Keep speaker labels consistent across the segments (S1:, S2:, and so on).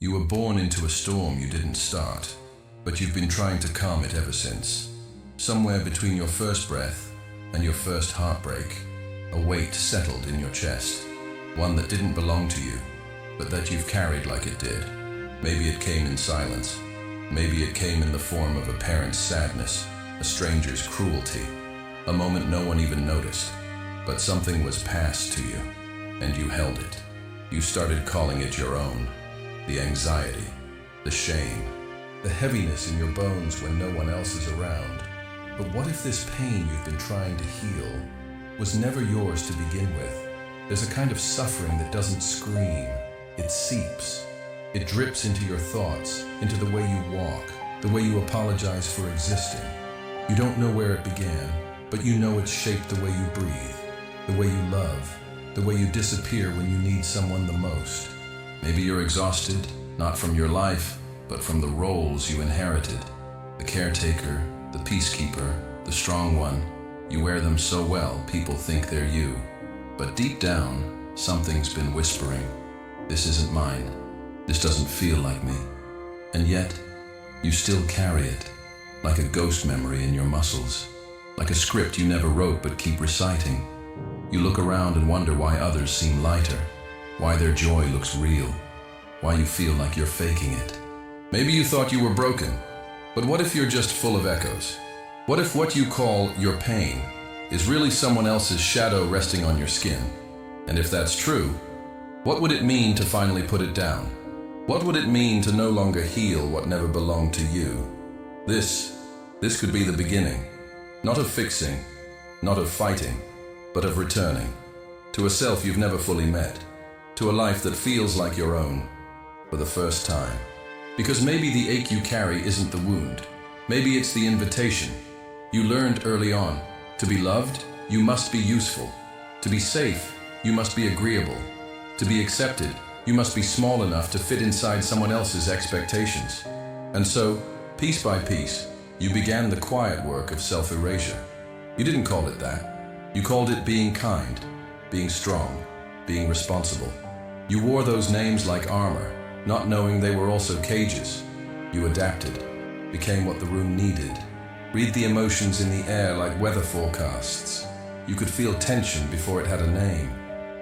S1: You were born into a storm you didn't start, but you've been trying to calm it ever since. Somewhere between your first breath and your first heartbreak, a weight settled in your chest, one that didn't belong to you, but that you've carried like it did. Maybe it came in silence. Maybe it came in the form of a parent's sadness, a stranger's cruelty, a moment no one even noticed. But something was passed to you, and you held it. You started calling it your own. The anxiety, the shame, the heaviness in your bones when no one else is around. But what if this pain you've been trying to heal was never yours to begin with? There's a kind of suffering that doesn't scream. It seeps. It drips into your thoughts, into the way you walk, the way you apologize for existing. You don't know where it began, but you know it's shaped the way you breathe, the way you love, the way you disappear when you need someone the most. Maybe you're exhausted, not from your life, but from the roles you inherited. The caretaker, the peacekeeper, the strong one. You wear them so well, people think they're you. But deep down, something's been whispering, "This isn't mine. This doesn't feel like me." And yet, you still carry it, like a ghost memory in your muscles, like a script you never wrote but keep reciting. You look around and wonder why others seem lighter, why their joy looks real, why you feel like you're faking it. Maybe you thought you were broken, but what if you're just full of echoes? What if what you call your pain is really someone else's shadow resting on your skin? And if that's true, what would it mean to finally put it down? What would it mean to no longer heal what never belonged to you? This could be the beginning, not of fixing, not of fighting, but of returning to a self you've never fully met, to a life that feels like your own for the first time. Because maybe the ache you carry isn't the wound. Maybe it's the invitation. You learned early on, to be loved, you must be useful. To be safe, you must be agreeable. To be accepted, you must be small enough to fit inside someone else's expectations. And so, piece by piece, you began the quiet work of self-erasure. You didn't call it that. You called it being kind, being strong, being responsible. You wore those names like armor, not knowing they were also cages. You adapted, became what the room needed. Read the emotions in the air like weather forecasts. You could feel tension before it had a name.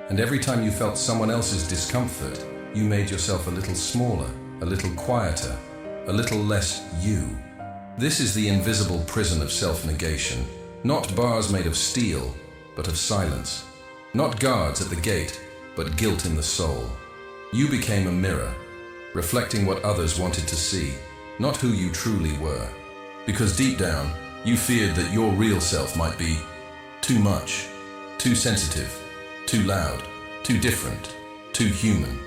S1: And every time you felt someone else's discomfort, you made yourself a little smaller, a little quieter, a little less you. This is the invisible prison of self-negation. Not bars made of steel, but of silence. Not guards at the gate, but guilt in the soul. You became a mirror, reflecting what others wanted to see, not who you truly were. Because deep down, you feared that your real self might be too much, too sensitive, too loud, too different, too human.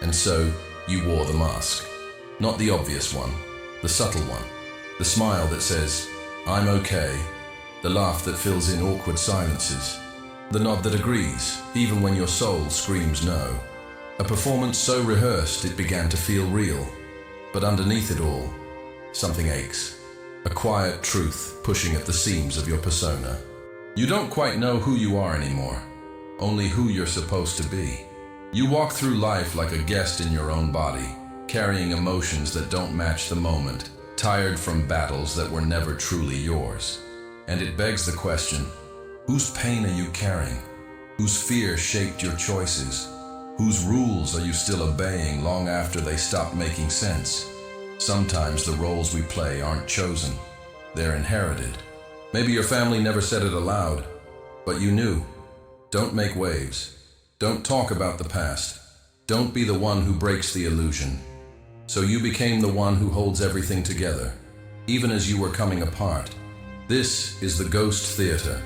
S1: And so, you wore the mask. Not the obvious one, the subtle one. The smile that says, "I'm okay." The laugh that fills in awkward silences. The nod that agrees, even when your soul screams no. A performance so rehearsed it began to feel real. But underneath it all, something aches. A quiet truth pushing at the seams of your persona. You don't quite know who you are anymore, only who you're supposed to be. You walk through life like a guest in your own body, carrying emotions that don't match the moment, tired from battles that were never truly yours. And it begs the question, whose pain are you carrying? Whose fear shaped your choices? Whose rules are you still obeying long after they stop making sense? Sometimes the roles we play aren't chosen, they're inherited. Maybe your family never said it aloud, but you knew. Don't make waves. Don't talk about the past. Don't be the one who breaks the illusion. So you became the one who holds everything together, even as you were coming apart. This is the ghost theater,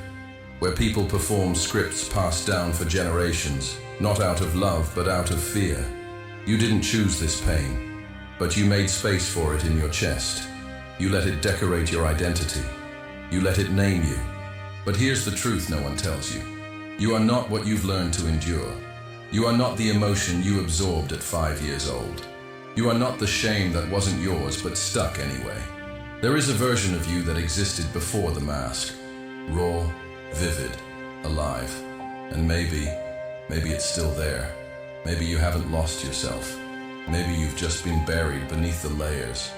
S1: where people perform scripts passed down for generations, not out of love, but out of fear. You didn't choose this pain, but you made space for it in your chest. You let it decorate your identity. You let it name you. But here's the truth no one tells you. You are not what you've learned to endure. You are not the emotion you absorbed at 5 years old. You are not the shame that wasn't yours but stuck anyway. There is a version of you that existed before the mask. Raw, vivid, alive. And maybe it's still there. Maybe you haven't lost yourself. Maybe you've just been buried beneath the layers.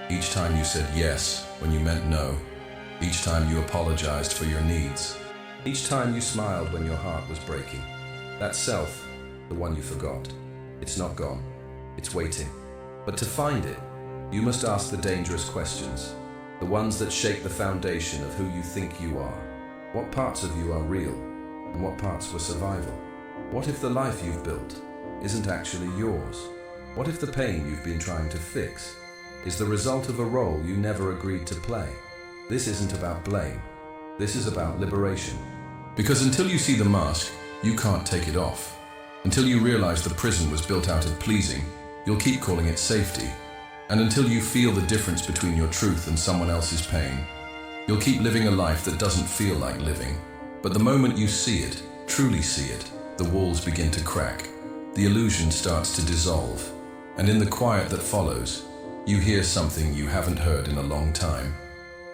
S1: Each time you said yes when you meant no. Each time you apologized for your needs. Each time you smiled when your heart was breaking. That self, the one you forgot, it's not gone. It's waiting. But to find it, you must ask the dangerous questions. The ones that shake the foundation of who you think you are. What parts of you are real, and what parts were survival? What if the life you've built isn't actually yours? What if the pain you've been trying to fix is the result of a role you never agreed to play? This isn't about blame. This is about liberation. Because until you see the mask, you can't take it off. Until you realize the prison was built out of pleasing, you'll keep calling it safety. And until you feel the difference between your truth and someone else's pain, you'll keep living a life that doesn't feel like living. But the moment you see it, truly see it, the walls begin to crack. The illusion starts to dissolve. And in the quiet that follows, you hear something you haven't heard in a long time.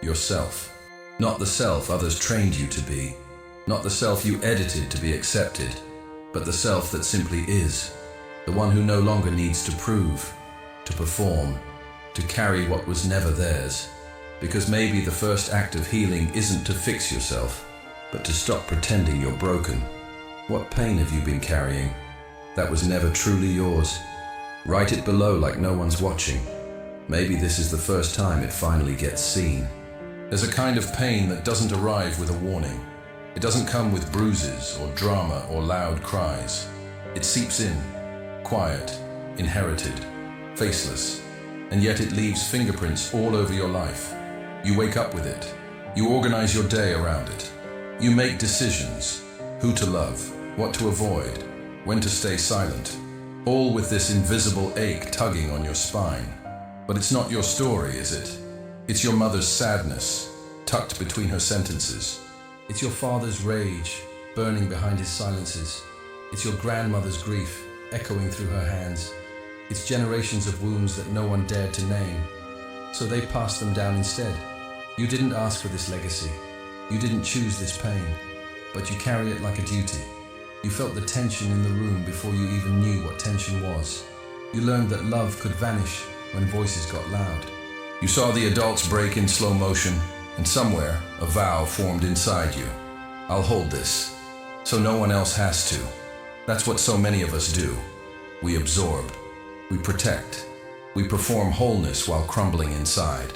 S1: Yourself. Not the self others trained you to be. Not the self you edited to be accepted. But the self that simply is. The one who no longer needs to prove, to perform, to carry what was never theirs. Because maybe the first act of healing isn't to fix yourself, but to stop pretending you're broken. What pain have you been carrying that was never truly yours? Write it below like no one's watching. Maybe this is the first time it finally gets seen. There's a kind of pain that doesn't arrive with a warning. It doesn't come with bruises or drama or loud cries. It seeps in, quiet, inherited, faceless, and yet it leaves fingerprints all over your life. You wake up with it. You organize your day around it. You make decisions, who to love, what to avoid, when to stay silent, all with this invisible ache tugging on your spine. But it's not your story, is it? It's your mother's sadness, tucked between her sentences. It's your father's rage, burning behind his silences. It's your grandmother's grief, echoing through her hands. It's generations of wounds that no one dared to name, so they passed them down instead. You didn't ask for this legacy. You didn't choose this pain, but you carry it like a duty. You felt the tension in the room before you even knew what tension was. You learned that love could vanish when voices got loud. You saw the adults break in slow motion, and somewhere, a vow formed inside you. I'll hold this, so no one else has to. That's what so many of us do. We absorb. We protect. We perform wholeness while crumbling inside.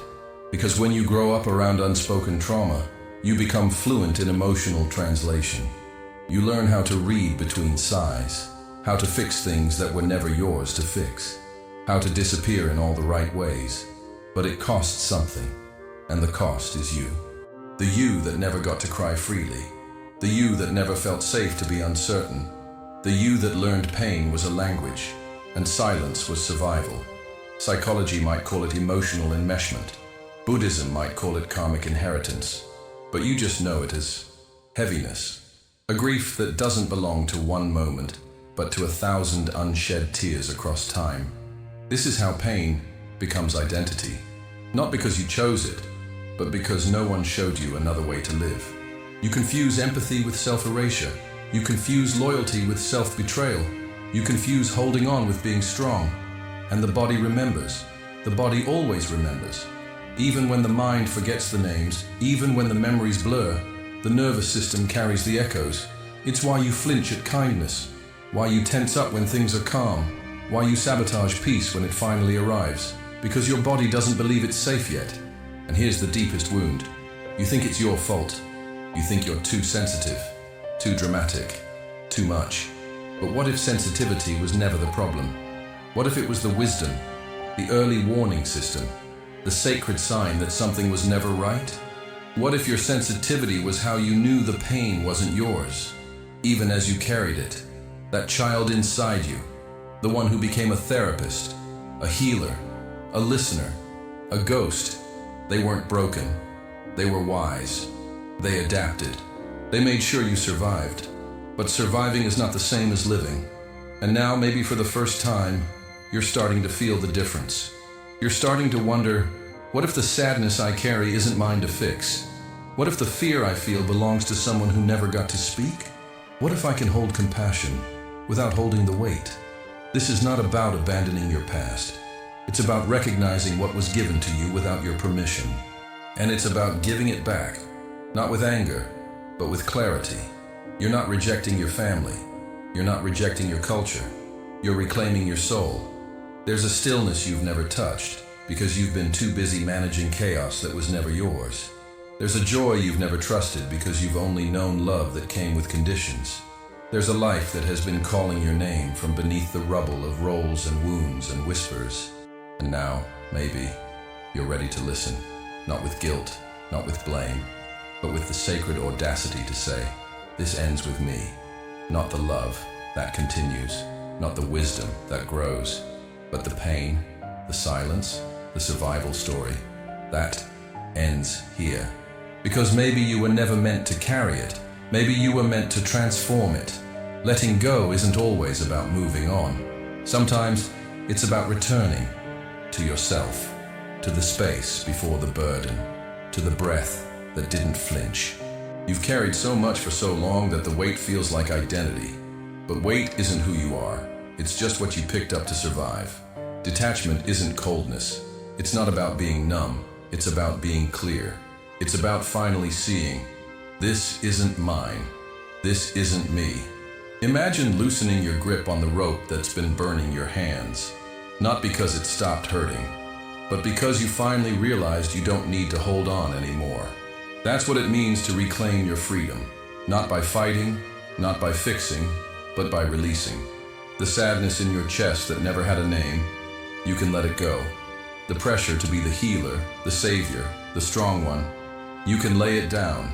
S1: Because when you grow up around unspoken trauma, you become fluent in emotional translation. You learn how to read between sighs, how to fix things that were never yours to fix, how to disappear in all the right ways. But it costs something, and the cost is you. The you that never got to cry freely. The you that never felt safe to be uncertain. The you that learned pain was a language, and silence was survival. Psychology might call it emotional enmeshment. Buddhism might call it karmic inheritance. But you just know it as heaviness. A grief that doesn't belong to one moment, but to 1,000 unshed tears across time. This is how pain becomes identity. Not because you chose it, but because no one showed you another way to live. You confuse empathy with self-erasure. You confuse loyalty with self-betrayal. You confuse holding on with being strong. And the body remembers. The body always remembers. Even when the mind forgets the names, even when the memories blur, the nervous system carries the echoes. It's why you flinch at kindness, why you tense up when things are calm, why you sabotage peace when it finally arrives. Because your body doesn't believe it's safe yet. And here's the deepest wound. You think it's your fault. You think you're too sensitive, too dramatic, too much. But what if sensitivity was never the problem? What if it was the wisdom, the early warning system, the sacred sign that something was never right? What if your sensitivity was how you knew the pain wasn't yours, even as you carried it? That child inside you, the one who became a therapist, a healer, a listener, a ghost. They weren't broken. They were wise. They adapted. They made sure you survived. But surviving is not the same as living. And now, maybe for the first time, you're starting to feel the difference. You're starting to wonder, what if the sadness I carry isn't mine to fix? What if the fear I feel belongs to someone who never got to speak? What if I can hold compassion without holding the weight? This is not about abandoning your past. It's about recognizing what was given to you without your permission. And it's about giving it back, not with anger, but with clarity. You're not rejecting your family. You're not rejecting your culture. You're reclaiming your soul. There's a stillness you've never touched because you've been too busy managing chaos that was never yours. There's a joy you've never trusted because you've only known love that came with conditions. There's a life that has been calling your name from beneath the rubble of roles and wounds and whispers. And now, maybe, you're ready to listen, not with guilt, not with blame, but with the sacred audacity to say, this ends with me. Not the love that continues, not the wisdom that grows, but the pain, the silence, the survival story, that ends here. Because maybe you were never meant to carry it. Maybe you were meant to transform it. Letting go isn't always about moving on. Sometimes it's about returning to yourself, to the space before the burden, to the breath that didn't flinch. You've carried so much for so long that the weight feels like identity. But weight isn't who you are. It's just what you picked up to survive. Detachment isn't coldness. It's not about being numb. It's about being clear. It's about finally seeing, this isn't mine. This isn't me. Imagine loosening your grip on the rope that's been burning your hands. Not because it stopped hurting, but because you finally realized you don't need to hold on anymore. That's what it means to reclaim your freedom. Not by fighting, not by fixing, but by releasing. The sadness in your chest that never had a name, you can let it go. The pressure to be the healer, the savior, the strong one, you can lay it down.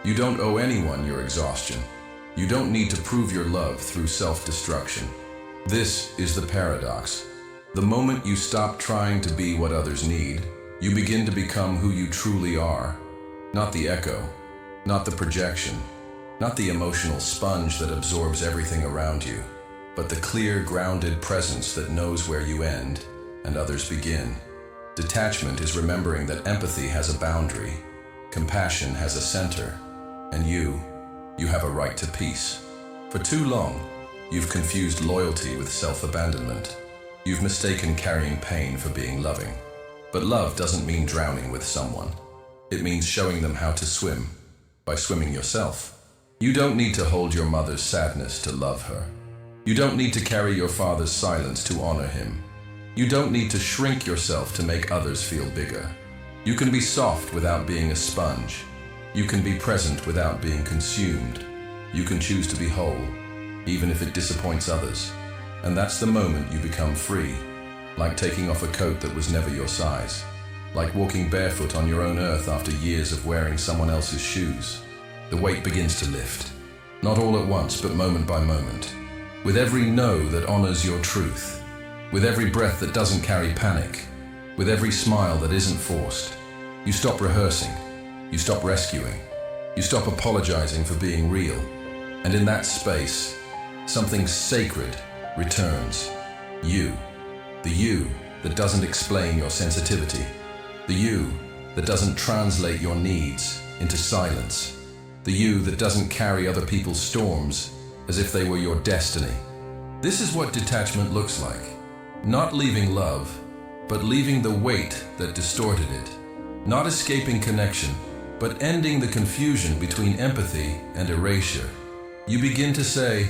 S1: You don't owe anyone your exhaustion. You don't need to prove your love through self-destruction. This is the paradox. The moment you stop trying to be what others need, you begin to become who you truly are. Not the echo, not the projection, not the emotional sponge that absorbs everything around you, but the clear, grounded presence that knows where you end and others begin. Detachment is remembering that empathy has a boundary, compassion has a center, and you have a right to peace. For too long, you've confused loyalty with self-abandonment. You've mistaken carrying pain for being loving. But love doesn't mean drowning with someone. It means showing them how to swim, by swimming yourself. You don't need to hold your mother's sadness to love her. You don't need to carry your father's silence to honor him. You don't need to shrink yourself to make others feel bigger. You can be soft without being a sponge. You can be present without being consumed. You can choose to be whole, even if it disappoints others. And that's the moment you become free, like taking off a coat that was never your size, like walking barefoot on your own earth after years of wearing someone else's shoes. The weight begins to lift, not all at once, but moment by moment. With every no that honors your truth, with every breath that doesn't carry panic, with every smile that isn't forced, you stop rehearsing, you stop rescuing, you stop apologizing for being real. And in that space, something sacred returns. You. The you that doesn't explain your sensitivity. The you that doesn't translate your needs into silence. The you that doesn't carry other people's storms as if they were your destiny. This is what detachment looks like. Not leaving love, but leaving the weight that distorted it. Not escaping connection, but ending the confusion between empathy and erasure. You begin to say,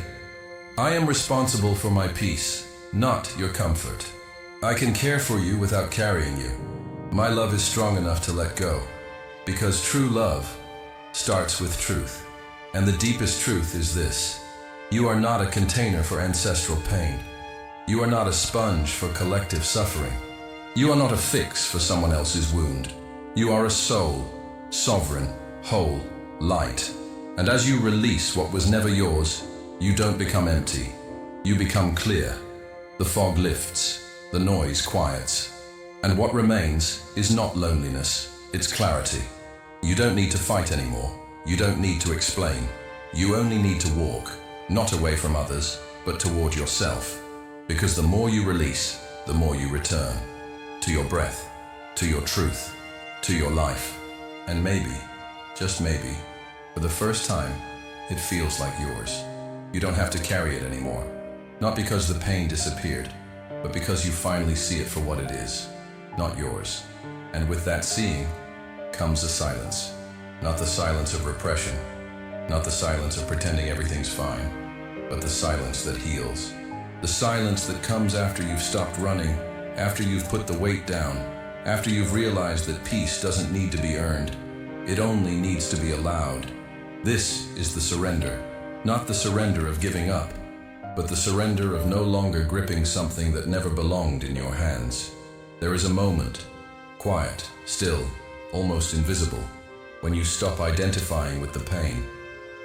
S1: I am responsible for my peace, not your comfort. I can care for you without carrying you. My love is strong enough to let go, because true love starts with truth. And the deepest truth is this: you are not a container for ancestral pain. You are not a sponge for collective suffering. You are not a fix for someone else's wound. You are a soul, sovereign, whole, light. And as you release what was never yours, you don't become empty. You become clear. The fog lifts, the noise quiets. And what remains is not loneliness, it's clarity. You don't need to fight anymore. You don't need to explain. You only need to walk, not away from others, but toward yourself. Because the more you release, the more you return. To your breath, to your truth, to your life. And maybe, just maybe, for the first time, it feels like yours. You don't have to carry it anymore. Not because the pain disappeared, but because you finally see it for what it is, not yours. And with that seeing comes a silence. Not the silence of repression, not the silence of pretending everything's fine, but the silence that heals. The silence that comes after you've stopped running, after you've put the weight down, after you've realized that peace doesn't need to be earned, it only needs to be allowed. This is the surrender, not the surrender of giving up, but the surrender of no longer gripping something that never belonged in your hands. There is a moment, quiet, still, almost invisible, when you stop identifying with the pain,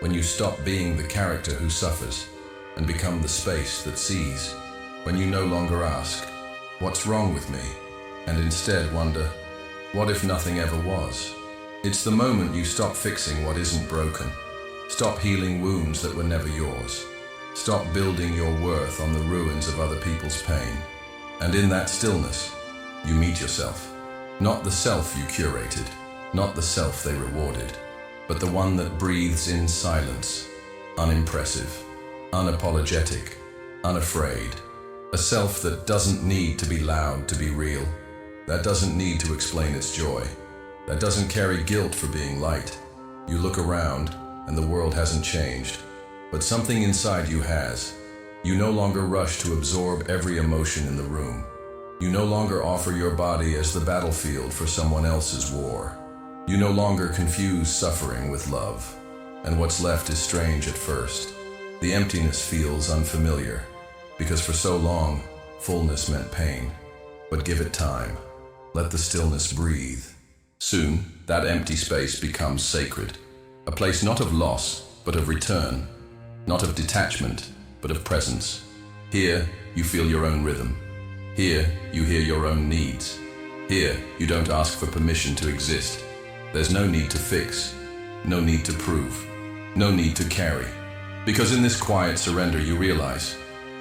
S1: when you stop being the character who suffers and become the space that sees, when you no longer ask, "What's wrong with me?" and instead wonder, "What if nothing ever was?" It's the moment you stop fixing what isn't broken, stop healing wounds that were never yours, stop building your worth on the ruins of other people's pain. And in that stillness, you meet yourself. Not the self you curated, not the self they rewarded, but the one that breathes in silence, unimpressive, unapologetic, unafraid. A self that doesn't need to be loud to be real, that doesn't need to explain its joy, that doesn't carry guilt for being light. You look around and the world hasn't changed, but something inside you has. You no longer rush to absorb every emotion in the room. You no longer offer your body as the battlefield for someone else's war. You no longer confuse suffering with love, and what's left is strange at first. The emptiness feels unfamiliar, because for so long, fullness meant pain. But give it time. Let the stillness breathe. Soon, that empty space becomes sacred. A place not of loss, but of return. Not of detachment, but of presence. Here, you feel your own rhythm. Here, you hear your own needs. Here, you don't ask for permission to exist. There's no need to fix, no need to prove, no need to carry. Because in this quiet surrender you realize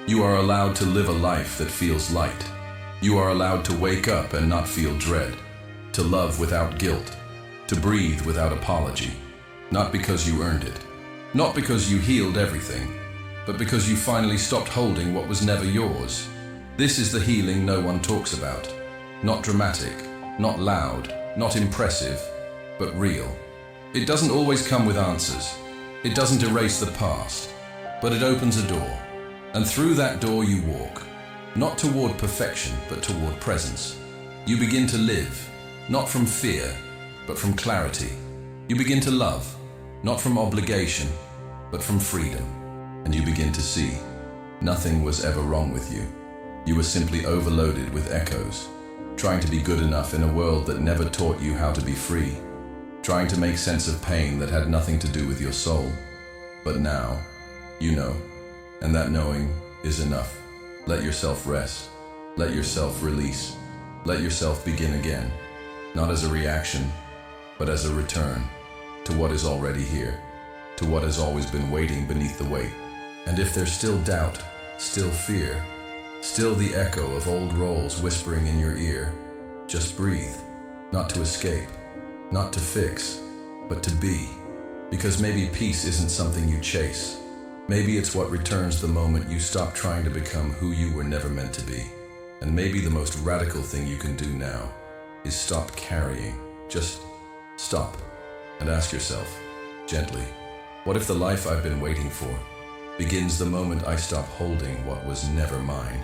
S1: you are allowed to live a life that feels light. You are allowed to wake up and not feel dread, to love without guilt, to breathe without apology. Not because you earned it, not because you healed everything, but because you finally stopped holding what was never yours. This is the healing no one talks about. Not dramatic, not loud, not impressive, but real. It doesn't always come with answers. It doesn't erase the past, but it opens a door. And through that door you walk, not toward perfection, but toward presence. You begin to live, not from fear, but from clarity. You begin to love, not from obligation, but from freedom. And you begin to see, nothing was ever wrong with you. You were simply overloaded with echoes, trying to be good enough in a world that never taught you how to be free, trying to make sense of pain that had nothing to do with your soul. But now, you know, and that knowing is enough. Let yourself rest. Let yourself release. Let yourself begin again, not as a reaction, but as a return to what is already here, to what has always been waiting beneath the weight. And if there's still doubt, still fear, still the echo of old roles whispering in your ear, just breathe, not to escape, not to fix, but to be. Because maybe peace isn't something you chase. Maybe it's what returns the moment you stop trying to become who you were never meant to be. And maybe the most radical thing you can do now is stop carrying. Just stop and ask yourself, gently, what if the life I've been waiting for begins the moment I stop holding what was never mine?